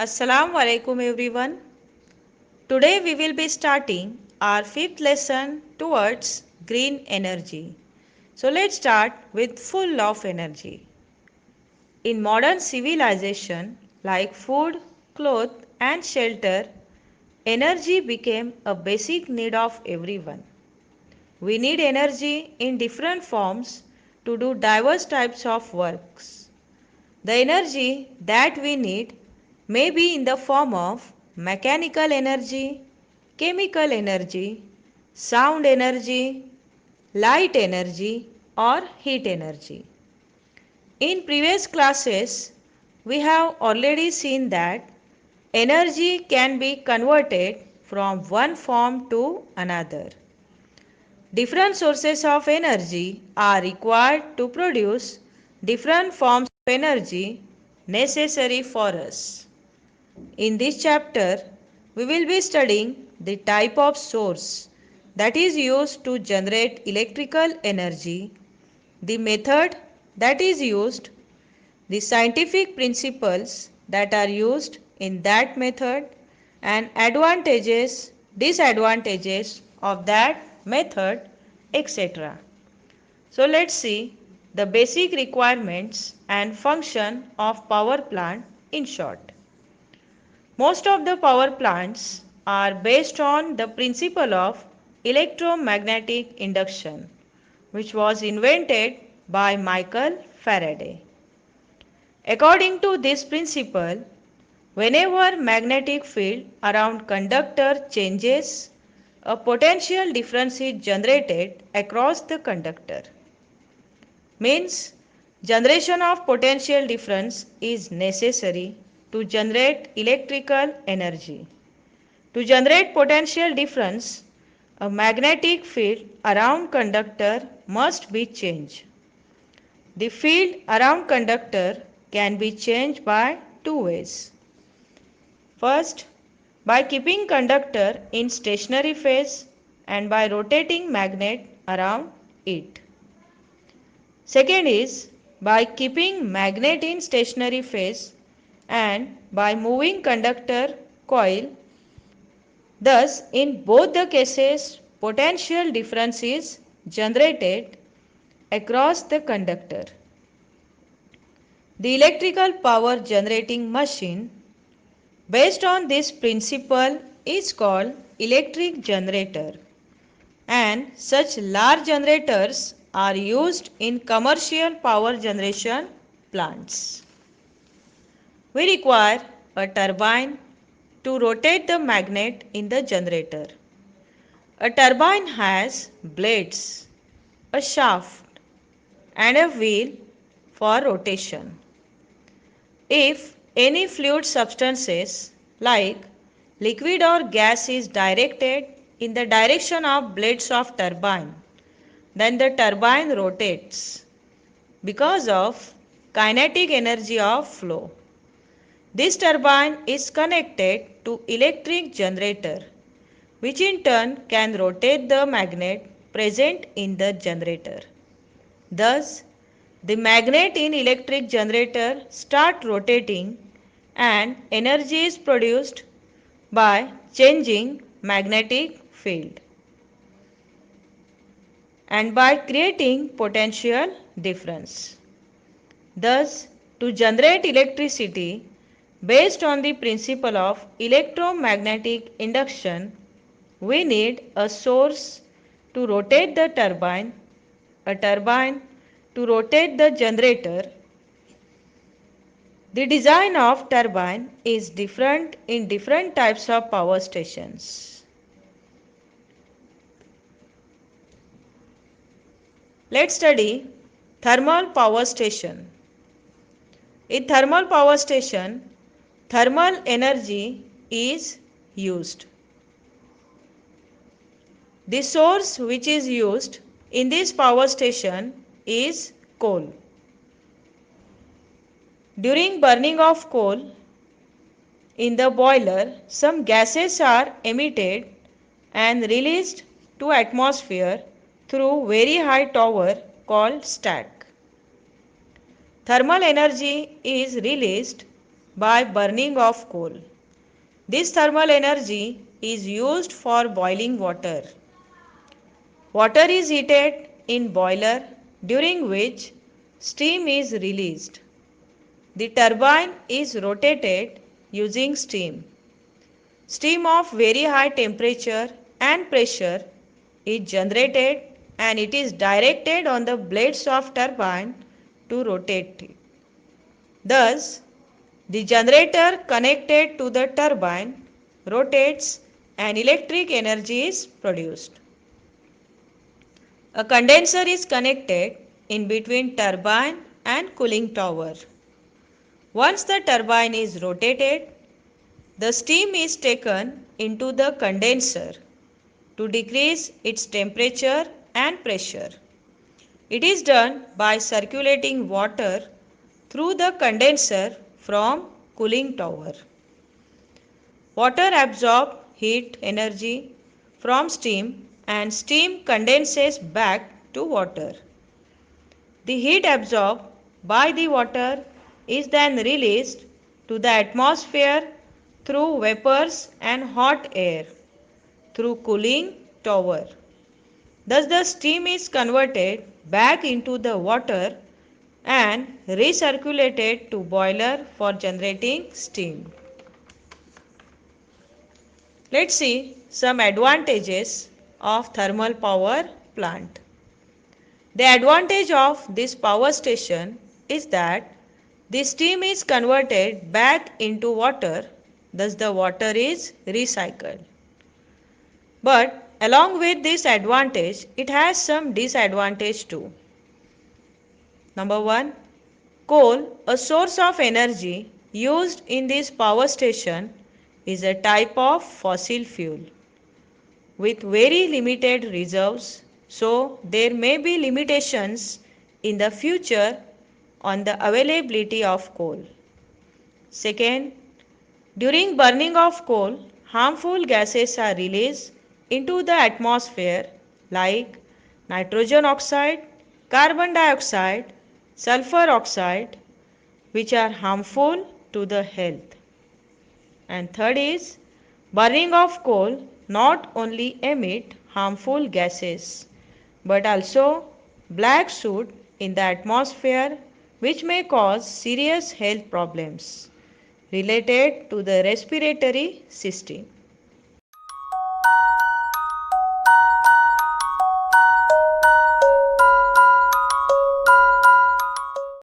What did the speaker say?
Assalamu alaikum everyone. Today we will be starting our fifth lesson towards green energy. So let's start with full of energy. In modern civilization like food, cloth and shelter, energy became a basic need of everyone. We need energy in different forms to do diverse types of works. The energy that we need may be in the form of mechanical energy, chemical energy, sound energy, light energy, or heat energy. In previous classes, we have already seen that energy can be converted from one form to another. Different sources of energy are required to produce different forms of energy necessary for us. In this chapter, we will be studying the type of source that is used to generate electrical energy, the method that is used, the scientific principles that are used in that method, and advantages, disadvantages of that method, etc. So let's see the basic requirements and function of power plant in short. Most of the power plants are based on the principle of electromagnetic induction, which was invented by Michael Faraday. According to this principle, whenever magnetic field around conductor changes, a potential difference is generated across the conductor. Means generation of potential difference is necessary to generate electrical energy. To generate potential difference, a magnetic field around conductor must be changed. The field around conductor can be changed by two ways. First, by keeping conductor in stationary phase and by rotating magnet around it. Second is by keeping magnet in stationary phase and by moving conductor coil. Thus, in both the cases, potential difference is generated across the conductor. The electrical power generating machine based on this principle is called electric generator, and such large generators are used in commercial power generation plants. We require a turbine to rotate the magnet in the generator. A turbine has blades, a shaft, and a wheel for rotation. If any fluid substances like liquid or gas is directed in the direction of blades of turbine, then the turbine rotates because of kinetic energy of flow. This turbine is connected to electric generator, which in turn can rotate the magnet present in the generator. Thus, the magnet in electric generator start rotating and energy is produced by changing magnetic field and by creating potential difference. Thus, to generate electricity based on the principle of electromagnetic induction, we need a source to rotate the turbine, a turbine to rotate the generator. The design of turbine is different in different types of power stations. Let's study thermal power station. In thermal power station, thermal energy is used. The source which is used in this power station is coal. During burning of coal in the boiler, some gases are emitted and released to atmosphere through very high tower called stack. Thermal energy is released by burning of coal. This thermal energy is used for boiling water. Water is heated in boiler during which steam is released. The turbine is rotated using steam. Steam of very high temperature and pressure is generated and it is directed on the blades of turbine to rotate it. Thus, the generator connected to the turbine rotates and electric energy is produced. A condenser is connected in between turbine and cooling tower. Once the turbine is rotated, the steam is taken into the condenser to decrease its temperature and pressure. It is done by circulating water through the condenser from cooling tower. Water absorbs heat energy from steam and steam condenses back to water. The heat absorbed by the water is then released to the atmosphere through vapors and hot air through cooling tower. Thus the steam is converted back into the water and recirculated to boiler for generating steam. Let's see some advantages of thermal power plant. The advantage of this power station is that the steam is converted back into water, thus the water is recycled. But along with this advantage, it has some disadvantage too. Number 1. Coal, a source of energy used in this power station, is a type of fossil fuel with very limited reserves, so there may be limitations in the future on the availability of coal. Second, during burning of coal, harmful gases are released into the atmosphere like nitrogen oxide, carbon dioxide, sulfur oxide, which are harmful to the health. And third is, burning of coal not only emit harmful gases but also black soot in the atmosphere which may cause serious health problems related to the respiratory system.